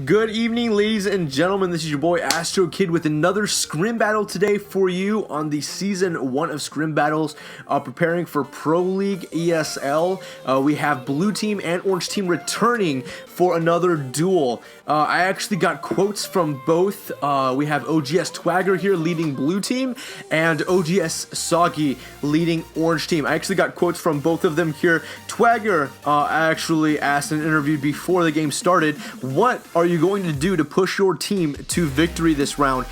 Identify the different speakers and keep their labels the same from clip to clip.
Speaker 1: Good evening, ladies and gentlemen. This is your boy Astro Kid with another Scrim Battle today for you on the Season 1 of Scrim Battles, preparing for Pro League ESL. We have Blue Team and Orange Team returning for another duel. I actually got quotes from both. We have OGS Twagger here leading Blue Team and OGS Seige leading Orange Team. I actually got quotes from both of them here. Twagger actually asked in an interview before the game started, what are you going to do to push your team to victory this round,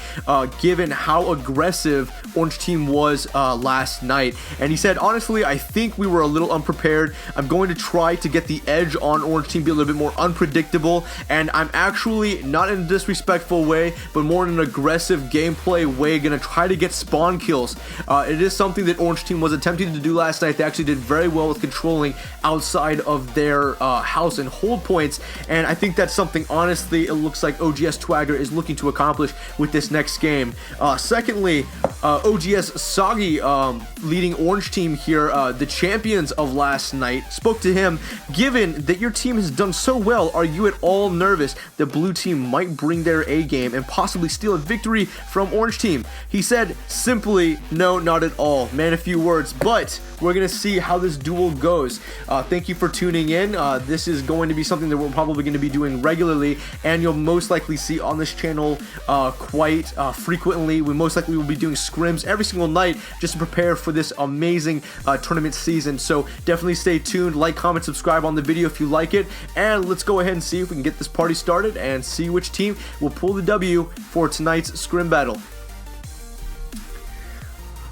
Speaker 1: given how aggressive Orange Team was last night? And he said, honestly, I think we were a little unprepared. I'm going to try to get the edge on Orange Team, be a little bit more unpredictable, and I'm actually, not in a disrespectful way, but more in an aggressive gameplay way, going to try to get spawn kills. It is something that Orange Team was attempting to do last night. They actually did very well with controlling outside of their house and hold points, and I think that's something, honestly, it looks like OGS Twagger is looking to accomplish with this next game. Secondly, OGS Seige leading Orange Team here, the champions of last night, spoke to him. Given that your team has done so well, are you at all nervous that Blue Team might bring their A game and possibly steal a victory from Orange Team? He said, simply, no, not at all. Man, a few words, but we're going to see how this duel goes. Thank you for tuning in. This is going to be something that we're probably going to be doing regularly, and you'll most likely see on this channel quite frequently. We most likely will be doing scrims every single night just to prepare for this amazing tournament season. So definitely stay tuned, like, comment, subscribe on the video if you like it, and let's go ahead and see if we can get this party started and see which team will pull the W for tonight's scrim battle.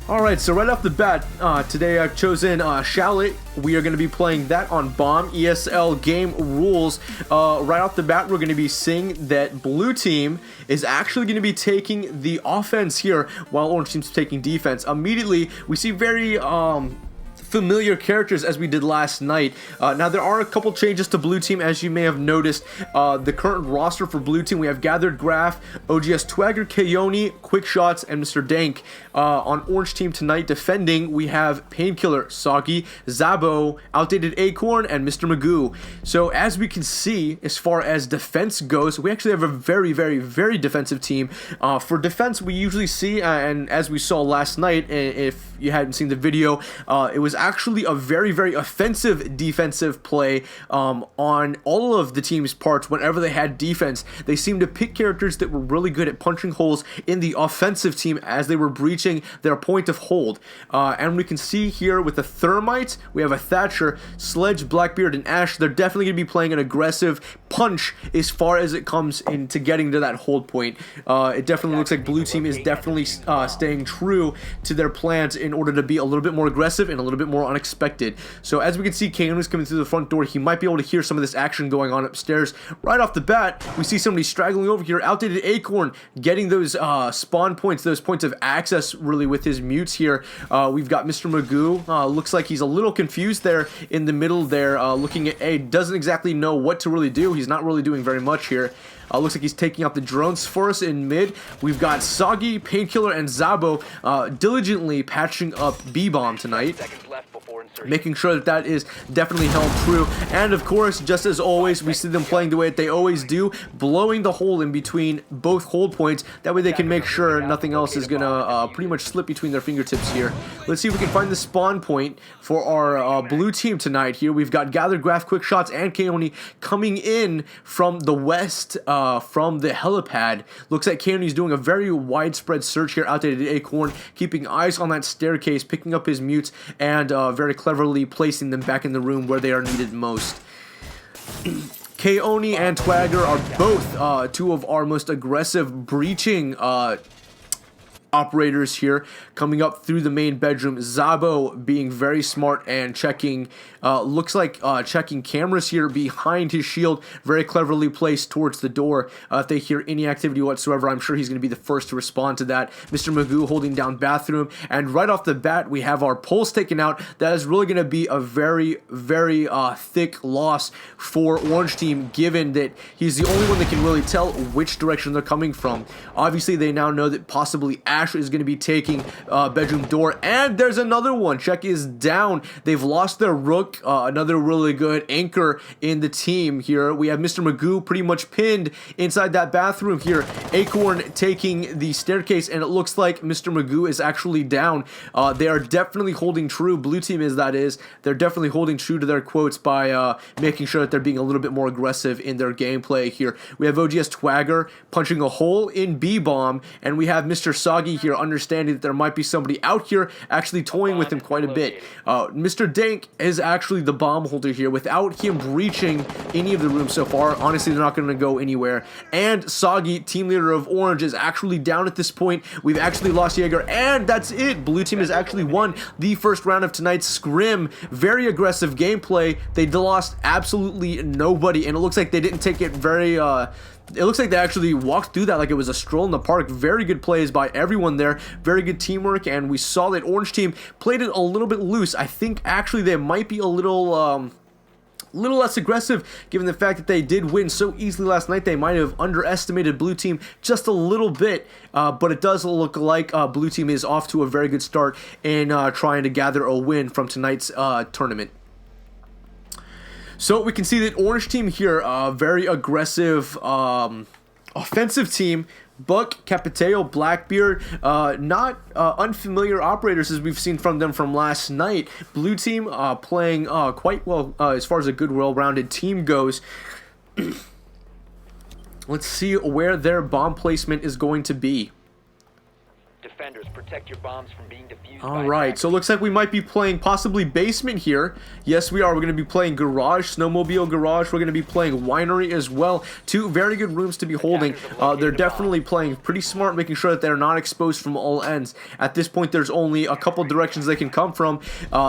Speaker 1: Alright, so right off the bat, today I've chosen Shallot. We are going to be playing that on Bomb ESL game rules. Right off the bat, we're going to be seeing that Blue Team is actually going to be taking the offense here while Orange Team's taking defense. Immediately, we see very familiar characters as we did last night. Now there are a couple changes to Blue Team, as you may have noticed. The current roster for Blue Team, we have Gathered Graph, OGS Twagger, Keone, Quick Shots, and Mr. Dank. On Orange Team tonight defending, we have Painkiller, Seige, Zabo, Outdated Acorn, and Mr. Magoo. So as we can see, as far as defense goes, we actually have a very, very, very defensive team. For defense, we usually see, and as we saw last night, if you hadn't seen the video, it was actually a very, very offensive defensive play on all of the team's parts. Whenever they had defense, they seemed to pick characters that were really good at punching holes in the offensive team as they were breaching their point of hold. And we can see here with the Thermite, we have a Thatcher, Sledge, Blackbeard, and Ash. They're definitely going to be playing an aggressive punch as far as it comes into getting to that hold point. It definitely looks like Blue Team is definitely staying true to their plans in order to be a little bit more aggressive and a little bit more unexpected. So as we can see, Keone is coming through the front door. He might be able to hear some of this action going on upstairs. Right off the bat, we see somebody straggling over here. Outdated Acorn getting those spawn points, those points of access really with his mutes here. We've got Mr. Magoo. Looks like he's a little confused there in the middle there, looking at A. Doesn't exactly know what to really do. He's not really doing very much here. Looks like he's taking out the drones for us in mid. We've got Seige, Painkiller, and Zabo diligently patching up B-Bomb tonight, making sure that that is definitely held true. And of course, just as always, we see them playing the way that they always do, blowing the hole in between both hold points. That way they can make sure nothing else is gonna pretty much slip between their fingertips here. Let's see if we can find the spawn point for our Blue Team tonight here. We've got Gathered Graph, Quick Shots, and Keone coming in from the west, from the helipad. Looks like Keone is doing a very widespread search here. Outdated Acorn keeping eyes on that staircase, picking up his mutes, and very cleverly placing them back in the room where they are needed most. Keone and Twagger are both two of our most aggressive breaching operators here, coming up through the main bedroom. Zabo being very smart and checking, looks like checking cameras here behind his shield, very cleverly placed towards the door. If they hear any activity whatsoever, I'm sure he's going to be the first to respond to that. Mr. Magoo holding down bathroom, and right off the bat, we have our pulse taken out. That is really going to be a very, very thick loss for Orange Team, given that he's the only one that can really tell which direction they're coming from. Obviously, they now know that possibly Ash is going to be taking bedroom door, and there's another one. Check is down. They've lost their rook, another really good anchor in the team here. We have Mr. Magoo pretty much pinned inside that bathroom here. Acorn taking the staircase, and it looks like Mr. Magoo is actually down. They are definitely holding true. Blue team is, that is. They're definitely holding true to their quotes by making sure that they're being a little bit more aggressive in their gameplay here. We have OGS Twagger punching a hole in B-bomb, and we have Mr. Seige here understanding that there might be somebody out here actually toying with him quite a bit. Mr. Dank is actually the bomb holder here. Without him breaching any of the rooms so far, honestly, they're not going to go anywhere. And Seige, team leader of Orange, is actually down at this point. We've actually lost Jaeger, and that's it. Blue team has actually won the first round of tonight's scrim. Very aggressive gameplay. They lost absolutely nobody, and it looks like they didn't take it very it looks like they actually walked through that like it was a stroll in the park. Very good plays by everyone there. Very good teamwork, and we saw that Orange team played it a little bit loose. I think actually they might be a little less aggressive, given the fact that they did win so easily last night. They might have underestimated Blue team just a little bit, but it does look like Blue team is off to a very good start in trying to gather a win from tonight's tournament. So we can see that Orange team here, very aggressive offensive team. Buck, Capiteo, Blackbeard, not unfamiliar operators as we've seen from them from last night. Blue team playing quite well as far as a good, well-rounded team goes. Let's see where their bomb placement is going to be.
Speaker 2: Defenders, protect your bombs from being defused.
Speaker 1: Alright, so it looks like we might be playing possibly basement here. Yes, we are. We're going to be playing garage, snowmobile garage. We're going to be playing winery as well. Two very good rooms to be holding. They're definitely playing pretty smart, making sure that they're not exposed from all ends. At this point, there's only a couple directions they can come from.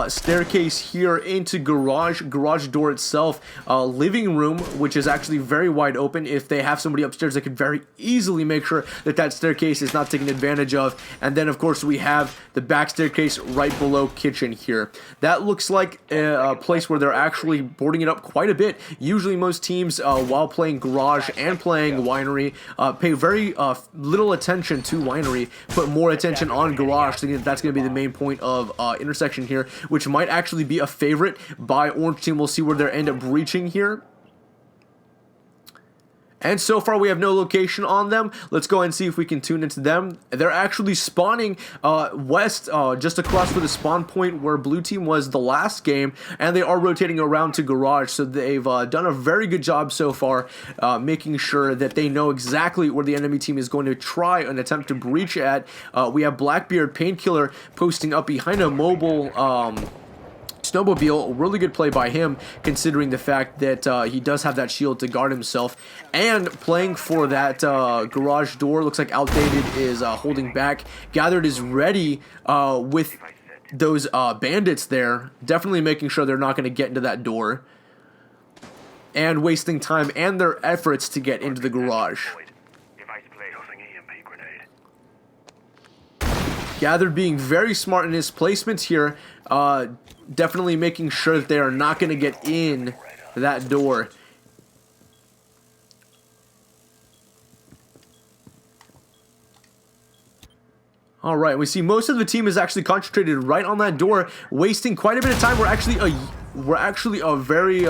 Speaker 1: Staircase here into garage door itself. Living room, which is actually very wide open. If they have somebody upstairs, they can very easily make sure that that staircase is not taken advantage of. And then, of course, we have the back staircase right below kitchen here. That looks like a place where they're actually boarding it up quite a bit. Usually most teams, while playing garage and playing winery, pay very little attention to winery, put more attention on garage, thinking that that's going to be the main point of intersection here, which might actually be a favorite by Orange team. We'll see where they end up breaching here. And so far, we have no location on them. Let's go and see if we can tune into them. They're actually spawning west, just across from the spawn point where Blue team was the last game, and they are rotating around to garage. So they've done a very good job so far, making sure that they know exactly where the enemy team is going to try and attempt to breach at. We have Blackbeard Painkiller posting up behind a mobile snowmobile. Really good play by him, considering the fact that he does have that shield to guard himself. And playing for that garage door, looks like Outdated is holding back. Gathered is ready with those bandits there, definitely making sure they're not going to get into that door, and wasting time and their efforts to get into the garage. Gathered being very smart in his placements here, definitely making sure that they are not going to get in that door. Alright, we see most of the team is actually concentrated right on that door, wasting quite a bit of time. We're actually a very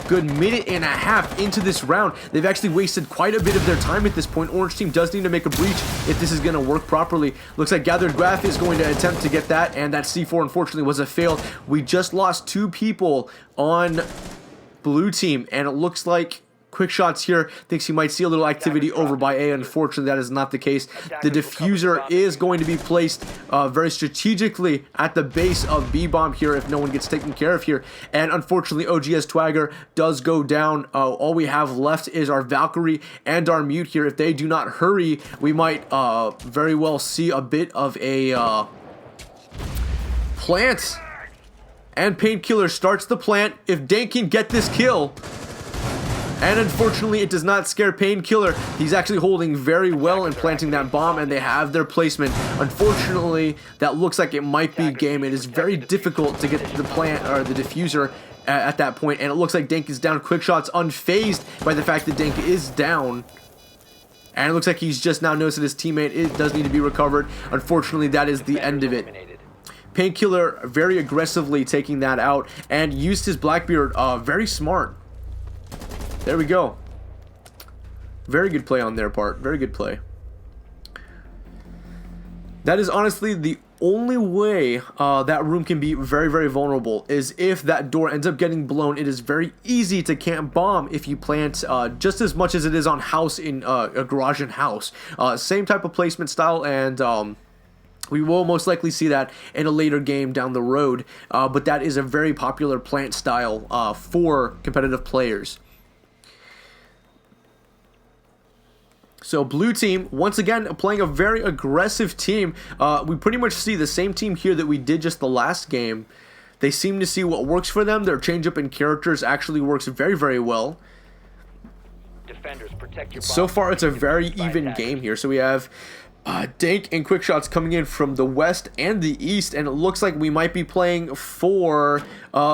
Speaker 1: good minute and a half into this round. They've actually wasted quite a bit of their time at this point. Orange team does need to make a breach if this is going to work properly. Looks like Gathered Graph is going to attempt to get that, and that C4 unfortunately was a fail. We just lost 2 people on Blue team, and it looks like Quick Shots here thinks he might see a little activity over by A. Unfortunately, that is not the case. The diffuser is going to be placed very strategically at the base of B-bomb here if no one gets taken care of here. And unfortunately, OGS Twagger does go down. All we have left is our Valkyrie and our Mute here. If they do not hurry, we might very well see a bit of a plant. And Painkiller starts the plant. If Dank can get this kill... And unfortunately, it does not scare Painkiller. He's actually holding very well and planting that bomb, and they have their placement. Unfortunately, that looks like it might be game. It is very difficult to get the plant or the diffuser at that point, and it looks like Dank is down. Quick Shots unfazed by the fact that Dank is down. And it looks like he's just now noticed that his teammate does need to be recovered. Unfortunately, that is the end of it. Painkiller very aggressively taking that out and used his Blackbeard very smart. There we go. Very good play on their part. Very good play. That is honestly the only way that room can be very, very vulnerable is if that door ends up getting blown. It is very easy to camp bomb if you plant just as much as it is on house in a garage and house. Same type of placement style, and we will most likely see that in a later game down the road, but that is a very popular plant style for competitive players. So blue team, once again, playing a very aggressive team. We pretty much see the same team here that we did just the last game. They seem to see what works for them. Their change-up in characters actually works very, very well.
Speaker 2: Defenders, protect your
Speaker 1: So far, it's a very even game here. So we have Dank and Quick Shots coming in from the west and the east, and it looks like we might be playing for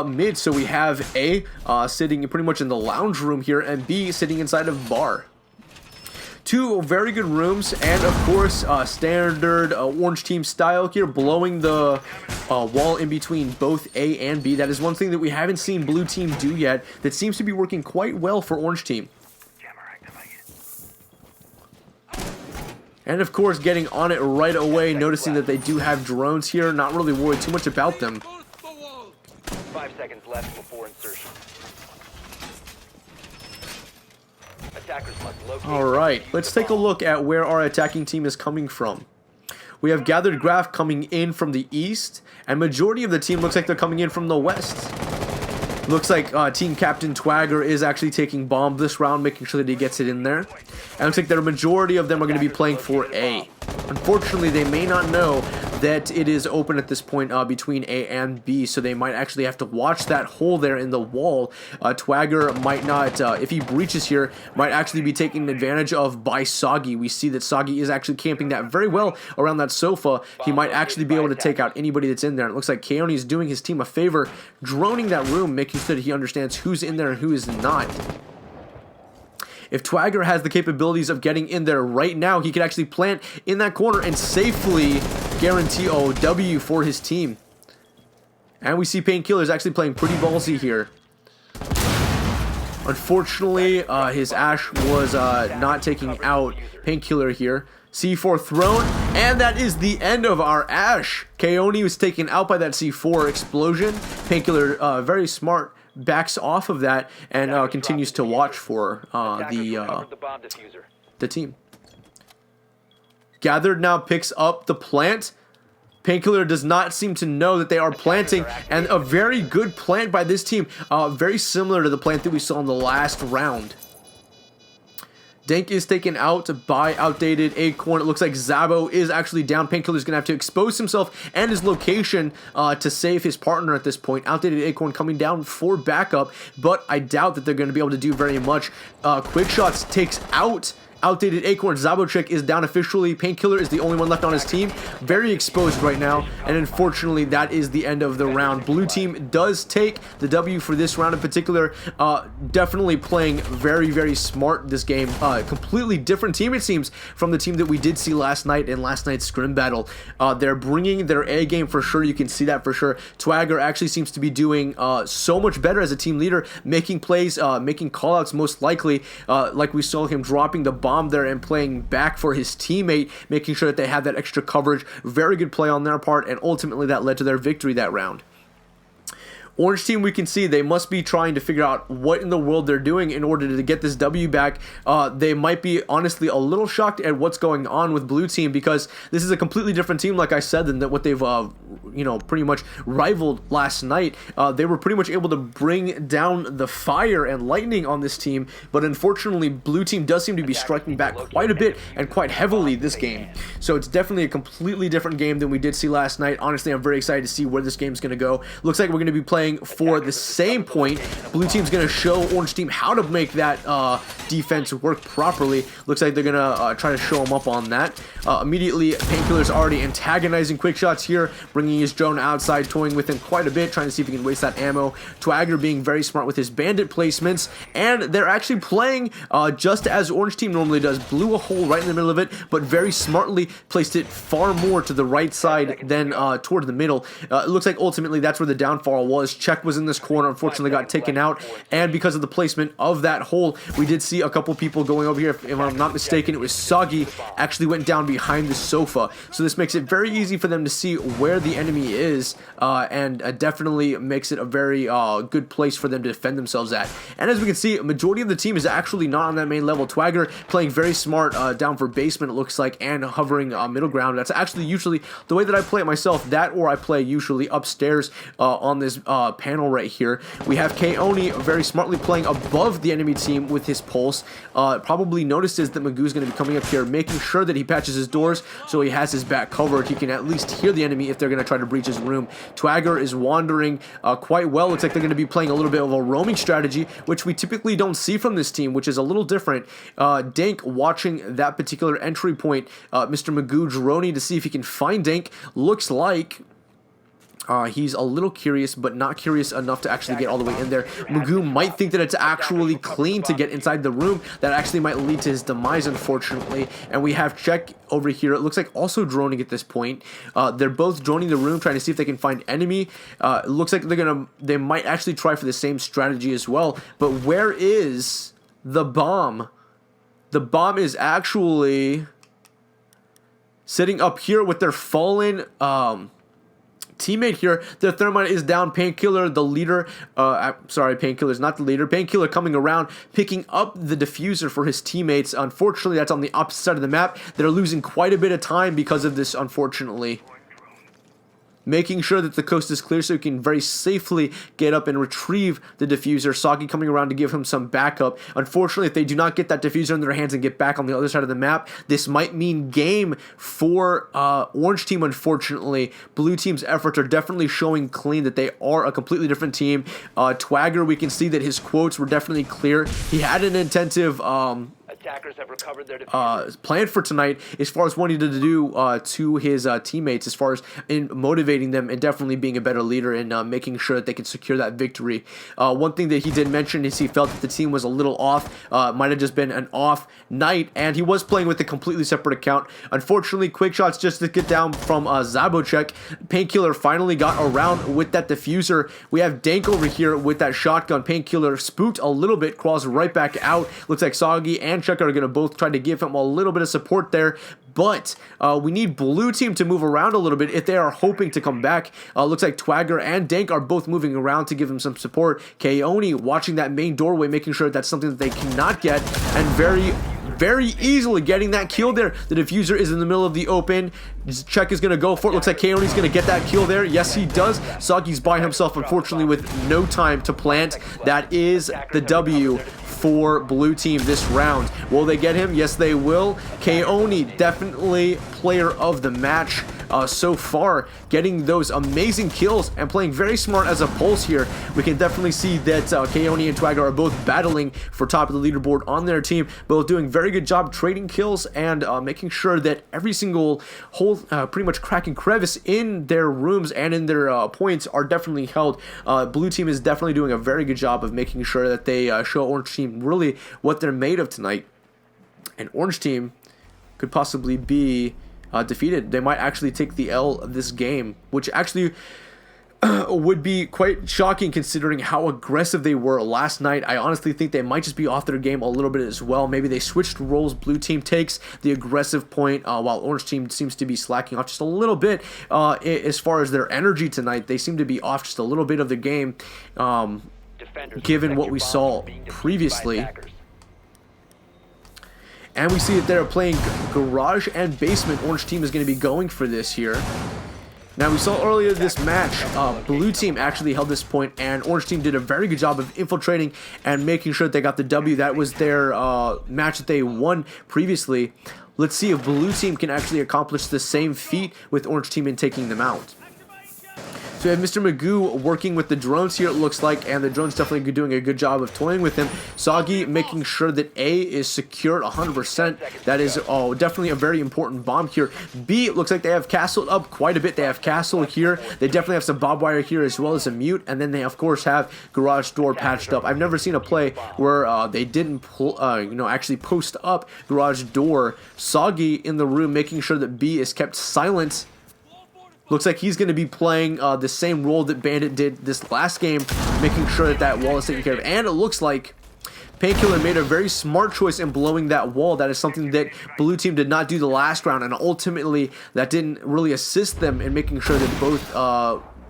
Speaker 1: mid. So we have A sitting pretty much in the lounge room here, and B sitting inside of bar. Two very good rooms, and of course standard orange team style here, blowing the wall in between both A and B. That is one thing that we haven't seen blue team do yet that seems to be working quite well for orange team. And of course getting on it right away, noticing that they do have drones here, not really worried too much about them.
Speaker 2: 5 seconds left before insertion. Attackers must locate.
Speaker 1: Alright, let's take a look at where our attacking team is coming from. We have Gathered Graph coming in from the east, and majority of the team looks like they're coming in from the west. Looks like Team Captain Twagger is actually taking bomb this round, making sure that he gets it in there. And it looks like the majority of them are going to be playing for A. Unfortunately, they may not know that it is open at this point between A and B, so they might actually have to watch that hole there in the wall. Twagger might not, if he breaches here, might actually be taken advantage of by Seige. We see that Seige is actually camping that very well around that sofa. He might actually be able to take out anybody that's in there. And it looks like Keone is doing his team a favor, droning that room, making sure that he understands who's in there and who is not. If Twagger has the capabilities of getting in there right now, he could actually plant in that corner and safely guarantee a W for his team. And we see Painkiller is actually playing pretty ballsy here. Unfortunately, his Ash was not taking out Painkiller here. C4 thrown, and that is the end of our Ash. Keone was taken out by that C4 explosion. Painkiller, very smart, backs off of that and continues to watch for the team. Gathered now picks up the plant. Painkiller does not seem to know that they are planting, and a very good plant by this team, very similar to the plant that we saw in the last round. Dank is taken out by outdated Acorn. It looks like Zabo is actually down. Painkiller is going to have to expose himself and his location to save his partner at this point. Outdated Acorn coming down for backup, but I doubt that they're going to be able to do very much. Quick Shots takes out outdated Acorn. Zabotrick is down officially. Painkiller is the only one left on his team. Very exposed right now, and unfortunately that is the end of the round. Blue team does take the W for this round in particular. Definitely playing very, very smart this game. Completely different team, it seems, from the team that we did see last night in last night's scrim battle. They're bringing their A game for sure. You can see that for sure. Twagger actually seems to be doing so much better as a team leader, making plays, making callouts most likely, like we saw him dropping the bomb there and playing back for his teammate, making sure that they have that extra coverage. Very good play on their part, and ultimately that led to their victory that round. Orange team, we can see they must be trying to figure out what in the world they're doing in order to get this W back. They might be honestly a little shocked at what's going on with blue team, because this is a completely different team, like I said, than what they've pretty much rivaled last night. They were pretty much able to bring down the fire and lightning on this team, but unfortunately blue team does seem to be striking back quite a bit and quite heavily this game. So it's definitely a completely different game than we did see last night. Honestly, I'm very excited to see where this game's going to go. Looks like we're going to be playing playing for the same point. Blue team's going to show orange team how to make that defense work properly. Looks like they're going to try to show them up on that. Immediately, Painkiller's already antagonizing quick shots here, bringing his drone outside, toying with him quite a bit, trying to see if he can waste that ammo. Twagger being very smart with his bandit placements, and they're actually playing just as orange team normally does. Blew a hole right in the middle of it, but very smartly placed it far more to the right side than toward the middle. It looks like ultimately that's where the downfall was. Check was in this corner, unfortunately got taken out, and because of the placement of that hole, we did see a couple people going over here. If I'm not mistaken, it was Seige actually went down behind the sofa, so this makes it very easy for them to see where the enemy is, and definitely makes it a very good place for them to defend themselves at. And as we can see, a majority of the team is actually not on that main level. Twagger playing very smart down for basement, it looks like, and hovering middle ground. That's actually usually the way that I play it myself, that or I play usually upstairs on this panel right here. We have Keone very smartly playing above the enemy team with his pulse. Probably notices that Magoo's going to be coming up here, making sure that he patches his doors so he has his back covered. He can at least hear the enemy if they're going to try to breach his room. Twagger is wandering quite well. Looks like they're going to be playing a little bit of a roaming strategy, which we typically don't see from this team, which is a little different. Dank watching that particular entry point. Mr. Magoo droning to see if he can find Dank. Looks like he's a little curious, but not curious enough to actually get all the way in there. Magoo might think that it's actually clean to get inside the room. That actually might lead to his demise, unfortunately. And we have Check over here. It looks like also droning at this point. They're both droning the room, trying to see if they can find enemy. It looks like they might actually try for the same strategy as well. But where is the bomb? The bomb is actually sitting up here with their fallen teammate here. Their thermite is down. Painkiller, the leader, sorry, Painkiller's not the leader. Painkiller coming around, picking up the diffuser for his teammates. Unfortunately, that's on the opposite side of the map. They're losing quite a bit of time because of this, unfortunately. Making sure that the coast is clear so he can very safely get up and retrieve the diffuser. Soggy coming around to give him some backup. Unfortunately, if they do not get that diffuser in their hands and get back on the other side of the map, this might mean game for Orange Team, unfortunately. Blue Team's efforts are definitely showing clean that they are a completely different team. Twagger, we can see that his quotes were definitely clear. He had an intensive
Speaker 2: Attackers have recovered their
Speaker 1: plan for tonight as far as what he wanted to do to his teammates, as far as in motivating them and definitely being a better leader and making sure that they can secure that victory. One thing that he did mention is he felt that the team was a little off, might have just been an off night, and he was playing with a completely separate account. Unfortunately, quick shots just to get down from Zabocek. Painkiller finally got around with that diffuser. We have Dank over here with that shotgun. Painkiller spooked a little bit, crawls right back out. Looks like Soggy and Chuck are going to both try to give him a little bit of support there, but we need Blue Team to move around a little bit if they are hoping to come back. Looks like Twagger and Dank are both moving around to give him some support. Keone watching that main doorway, making sure that's something that they cannot get, and very easily getting that kill there. The diffuser is in the middle of the open. Check is going to go for it. Looks like Keone's going to get that kill there. Yes, he does. Soggy's by himself, unfortunately, with no time to plant. That is the W for Blue Team this round. Will they get him? Yes, they will. Keone, definitely player of the match so far, getting those amazing kills and playing very smart as a pulse here. We can definitely see that Keone and Twagger are both battling for top of the leaderboard on their team, both doing very good job trading kills and making sure that every single hole, pretty much cracking crevice in their rooms and in their points are definitely held. Blue Team is definitely doing a very good job of making sure that they show Orange Team really what they're made of tonight. And Orange Team could possibly be defeated. They might actually take the L of this game, which actually would be quite shocking considering how aggressive they were last night. I honestly think they might just be off their game a little bit as well. Maybe they switched roles. Blue Team takes the aggressive point while Orange Team seems to be slacking off just a little bit as far as their energy tonight. They seem to be off just a little bit of the game given what we saw previously. And we see that they're playing Garage and Basement. Orange Team is going to be going for this here. Now, we saw earlier this match, Blue Team actually held this point, and Orange Team did a very good job of infiltrating and making sure that they got the W. That was their match that they won previously. Let's see if Blue Team can actually accomplish the same feat with Orange Team in taking them out. So we have Mr. Magoo working with the drones here, it looks like, and the drones definitely doing a good job of toying with him. Seige making sure that A is secured 100%. That is definitely a very important bomb here. B, it looks like they have castle up quite a bit. They have castle here. They definitely have some barbed wire here as well as a mute, and then they of course have garage door patched up. I've never seen a play where they didn't actually post up garage door. Seige in the room making sure that B is kept silent. Looks like he's going to be playing the same role that Bandit did this last game, making sure that that wall is taken care of. And it looks like Painkiller made a very smart choice in blowing that wall. That is something that blue team did not do the last round, and ultimately that didn't really assist them in making sure that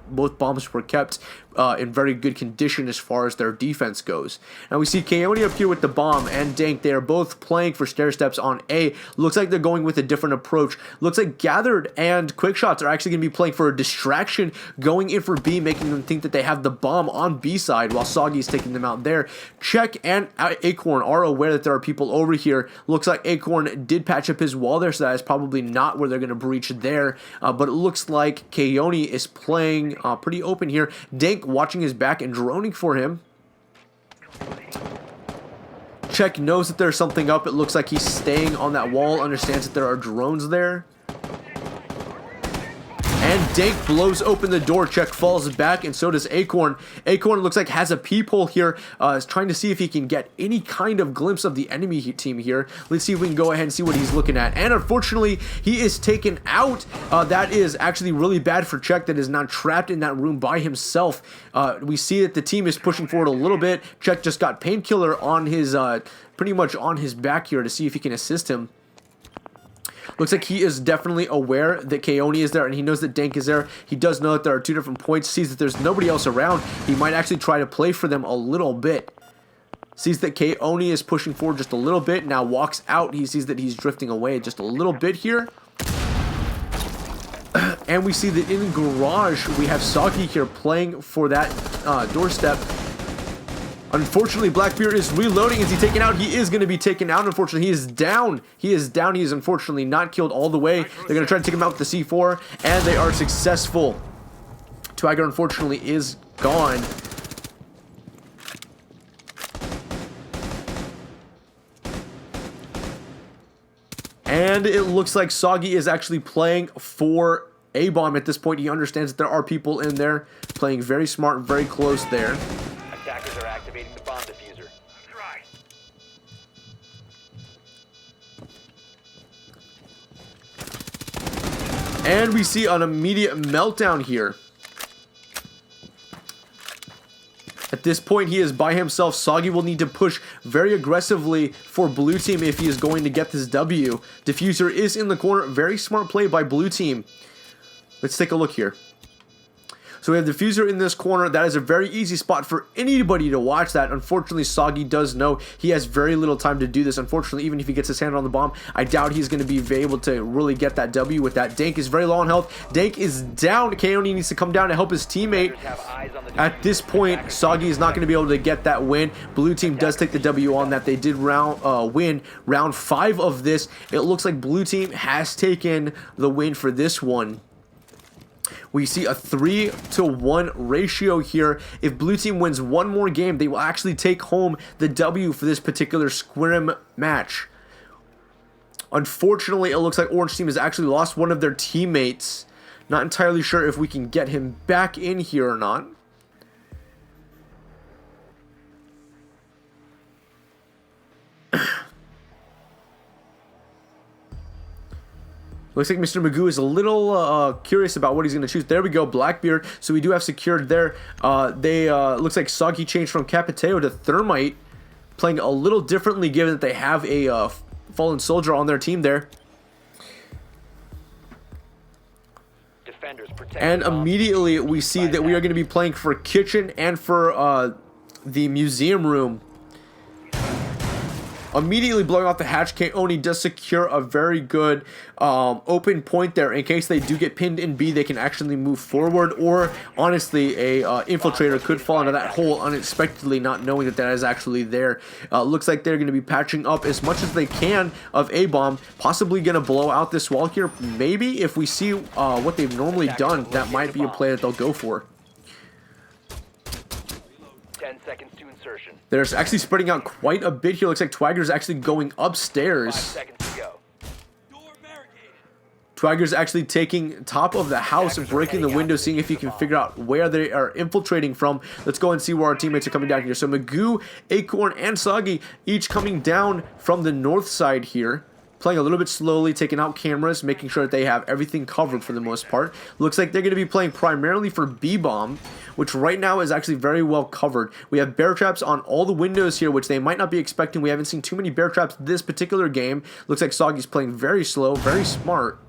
Speaker 1: both bombs were kept in very good condition as far as their defense goes. Now we see Coyote up here with the bomb and Dank. They are both playing for stair steps on A. Looks like they're going with a different approach. Looks like Gathered and Quick Shots are actually going to be playing for a distraction, going in for B, making them think that they have the bomb on B side while Soggy is taking them out there. Check and Acorn are aware that there are people over here. Looks like Acorn did patch up his wall there, so that is probably not where they're going to breach there. But it looks like Coyote is playing pretty open here. Dank watching his back and droning for him. Check knows that there's something up. It looks like he's staying on that wall, understands that there are drones there. And Dank blows open the door. Check falls back, and so does Acorn. Acorn looks like has a peephole here, is trying to see if he can get any kind of glimpse of the enemy team here. Let's see if we can go ahead and see what he's looking at. And unfortunately, he is taken out. That is actually really bad for Check, that is now trapped in that room by himself. We see that the team is pushing forward a little bit. Check just got Painkiller on his, pretty much on his back here to see if he can assist him. Looks like he is definitely aware that Coyote is there, and he knows that Dank is there. He does know that there are two different points. Sees that there's nobody else around. He might actually try to play for them a little bit. Sees that Coyote is pushing forward just a little bit. Now walks out. He sees that he's drifting away just a little bit here. And we see that in garage, we have Soggy here playing for that doorstep. Unfortunately, Blackbeard is reloading. Is he taken out? He is going to be taken out. Unfortunately, he is down. He is down. He is unfortunately not killed all the way. They're going to try to take him out with the C4, and they are successful. Twagger, unfortunately, is gone. And it looks like Soggy is actually playing for A-bomb at this point. He understands that there are people in there, playing very smart, very close there.
Speaker 2: Attackers are activating the bomb diffuser.
Speaker 1: And we see an immediate meltdown here. At this point, he is by himself. Soggy will need to push very aggressively for blue team if he is going to get this W. Diffuser is in the corner. Very smart play by blue team. Let's take a look here. So we have Diffuser in this corner. That is a very easy spot for anybody to watch that. Unfortunately, Soggy does know he has very little time to do this. Unfortunately, even if he gets his hand on the bomb, I doubt he's going to be able to really get that W with that. Dank is very low on health. Dank is down. Coyote needs to come down to help his teammate. At this point, Soggy is not going to be able to get that win. Blue team does take the W on that. They did win round 5 of this. It looks like blue team has taken the win for this one. We see a 3-to-1 ratio here. If blue team wins one more game, they will actually take home the W for this particular scrim match. Unfortunately, it looks like orange team has actually lost one of their teammates. Not entirely sure if we can get him back in here or not. Looks like Mr. Magoo is a little curious about what he's going to choose. There we go, Blackbeard. So we do have secured there. Looks like Soggy changed from Capiteo to Thermite, playing a little differently given that they have a fallen soldier on their team there. And immediately we see that we are going to be playing for Kitchen and for the museum room. immediately blowing off the hatch. Keone does secure a very good open point there. In case they do get pinned in B, they can actually move forward, or honestly, a infiltrator could fall into that hole unexpectedly, not knowing that that is actually there. Looks like they're going to be patching up as much as they can of A-bomb, possibly going to blow out this wall here. Maybe if we see what they've normally done, that might be a play that they'll go for.
Speaker 2: 10 seconds to insertion.
Speaker 1: They're actually spreading out quite a bit here. Looks like Twagger's actually going
Speaker 2: 5
Speaker 1: upstairs.
Speaker 2: seconds to go.
Speaker 1: Twagger's actually taking top of the house and breaking the window, seeing if he can figure out where they are infiltrating from. Let's go and see where our teammates are coming down here. So Magoo, Acorn, and Seige each coming down from the north side here. Playing a little bit slowly, taking out cameras, making sure that they have everything covered for the most part. Looks like they're going to be playing primarily for B-bomb, which right now is actually very well covered. We have bear traps on all the windows here, which they might not be expecting. We haven't seen too many bear traps this particular game. Looks like Soggy's playing very slow, very smart.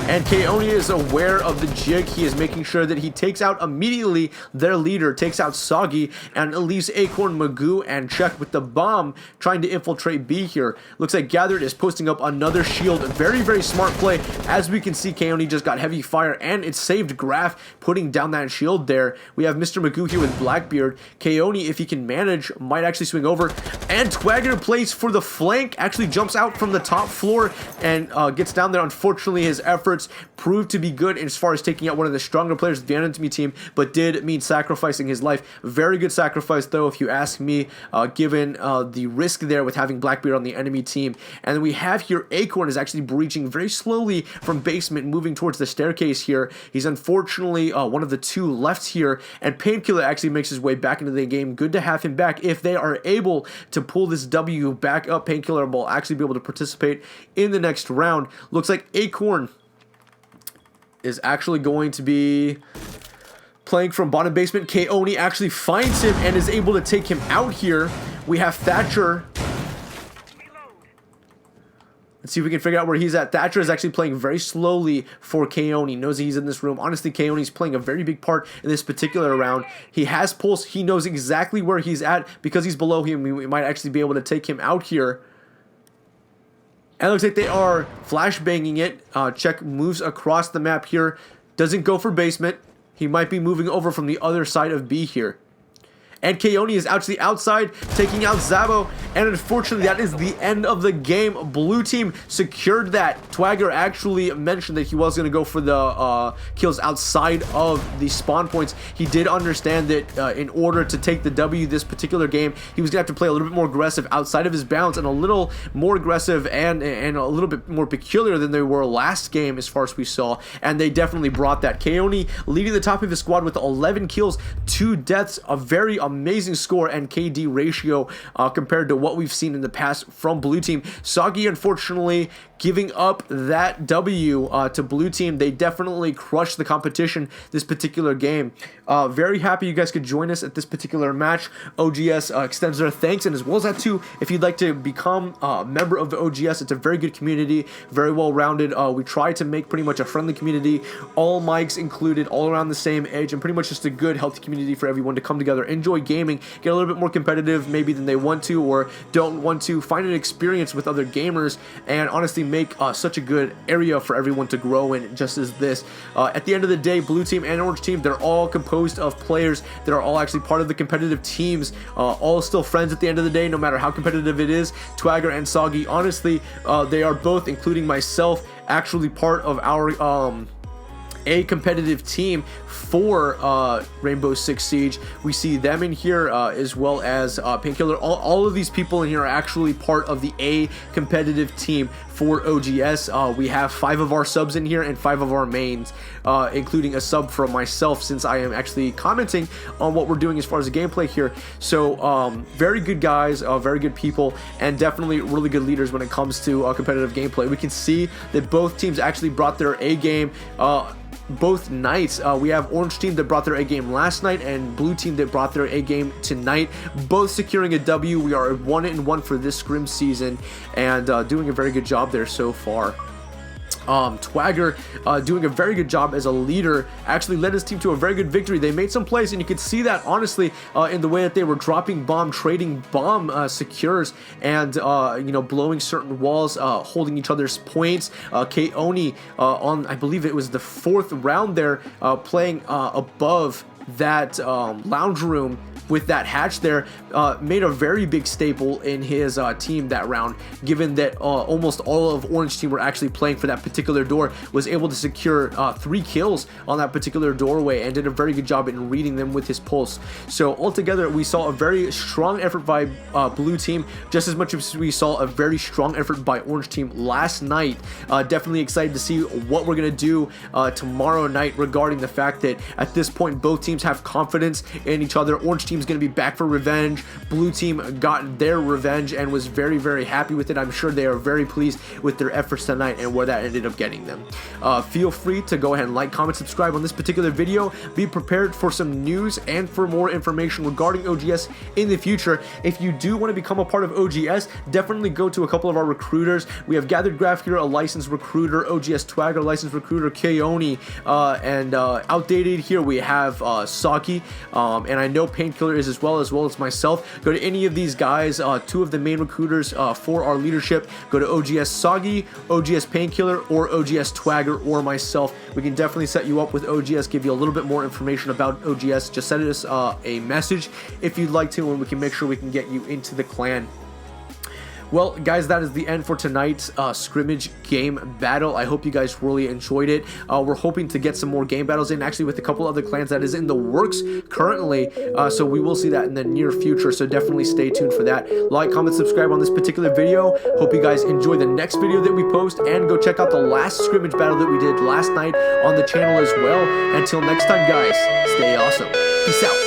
Speaker 1: And Keone is aware of the jig. He is making sure that he takes out immediately their leader, takes out Seige, and leaves Acorn, Magoo, and Check with the bomb trying to infiltrate B here. Looks like Gathered is posting up another shield. Very, very smart play. As we can see, Keone just got heavy fire, and it saved Graf putting down that shield there. We have Mr. Magoo here with Blackbeard. Keone, if he can manage, might actually swing over. And Twagger plays for the flank, actually jumps out from the top floor and gets down there. Unfortunately, his efforts proved to be good as far as taking out one of the stronger players of the enemy team, but did mean sacrificing his life. Very good sacrifice, though, if you ask me, given the risk there with having Blackbeard on the enemy team. And then we have here Acorn is actually breaching very slowly from basement, moving towards the staircase here. He's unfortunately one of the two left here, and Painkiller actually makes his way back into the game. Good to have him back. If they are able to pull this W back up, Painkiller will actually be able to participate in the next round. Looks like Acorn is actually going to be playing from bottom basement. Keone actually finds him and is able to take him out here. We have Thatcher. Let's see if we can figure out where he's at. Thatcher is actually playing very slowly for Keone. Knows he's in this room. Honestly, Keone is playing a very big part in this particular round. He has pulse. He knows exactly where he's at. Because he's below him, we might actually be able to take him out here. And it looks like they are flashbanging it. Check moves across the map here. Doesn't go for basement. He might be moving over from the other side of B here. And Keone is actually outside, taking out Zabo. And unfortunately, that is the end of the game. Blue team secured that. Twagger actually mentioned that he was going to go for the kills outside of the spawn points. He did understand that in order to take the W this particular game, he was going to have to play a little bit more aggressive outside of his bounds, and a little more aggressive and a little bit more peculiar than they were last game as far as we saw. And they definitely brought that. Keone leading the top of his squad with 11 kills, 2 deaths, a very amazing score and KD ratio compared to what we've seen in the past from Blue Team. Seige, unfortunately, giving up that W to Blue Team. They definitely crushed the competition this particular game. Very happy you guys could join us at this particular match. OGS extends their thanks, and as well as that too, if you'd like to become a member of the OGS, it's a very good community, very well rounded. We try to make pretty much a friendly community, all mics included, all around the same age, and pretty much just a good, healthy community for everyone to come together, enjoy gaming, get a little bit more competitive maybe than they want to or don't want to, find an experience with other gamers, and honestly make such a good area for everyone to grow in, just as this. At the end of the day, Blue Team and Orange Team, they're all composed of players that are all actually part of the competitive teams, all still friends at the end of the day, no matter how competitive it is. Twagger and Seige, honestly, they are both, including myself, actually part of our a competitive team for Rainbow Six Siege. We see them in here as well as Painkiller. All of these people in here are actually part of the A competitive team for OGS. We have 5 of our subs in here and 5 of our mains, including a sub from myself, since I am actually commenting on what we're doing as far as the gameplay here. So very good guys, very good people, and definitely really good leaders when it comes to competitive gameplay. We can see that both teams actually brought their A game both nights. We have Orange Team that brought their A game last night and Blue Team that brought their A game tonight, both securing a W. We are 1-1 for this Scrim season, and doing a very good job there so far. Twagger doing a very good job as a leader, actually led his team to a very good victory. They made some plays, and you could see that honestly in the way that they were dropping bomb, trading bomb secures, and blowing certain walls, holding each other's points. Keone on, I believe it was the 4th round there, playing above that lounge room with that hatch there, made a very big staple in his team that round, given that almost all of Orange team were actually playing for that particular door, was able to secure 3 kills on that particular doorway and did a very good job in reading them with his pulse. So altogether, we saw a very strong effort by Blue team, just as much as we saw a very strong effort by Orange team last night. Definitely excited to see what we're going to do tomorrow night regarding the fact that at this point, both teams have confidence in each other. Orange team is going to be back for revenge. Blue team got their revenge and was very, very happy with it. I'm sure they are very pleased with their efforts tonight and where that ended up getting them. Feel free to go ahead and like, comment, subscribe on this particular video. Be prepared for some news and for more information regarding OGS in the future. If you do want to become a part of OGS, definitely go to a couple of our recruiters. We have Gathered Graph here, a licensed recruiter, OGS Twagger, licensed recruiter, Keone, and outdated here we have Saki, and I know Painkiller is as well as myself. Go to any of these guys, 2 of the main recruiters for our leadership. Go to OGS Sagi, OGS Painkiller, or OGS Twagger, or myself. We can definitely set you up with OGS, give you a little bit more information about OGS. Just send us a message if you'd like to, and we can make sure we can get you into the clan. Well, guys, that is the end for tonight's scrimmage game battle. I hope you guys really enjoyed it. We're hoping to get some more game battles in, actually, with a couple other clans that is in the works currently. So we will see that in the near future. So definitely stay tuned for that. Like, comment, subscribe on this particular video. Hope you guys enjoy the next video that we post, and go check out the last scrimmage battle that we did last night on the channel as well. Until next time, guys, stay awesome. Peace out.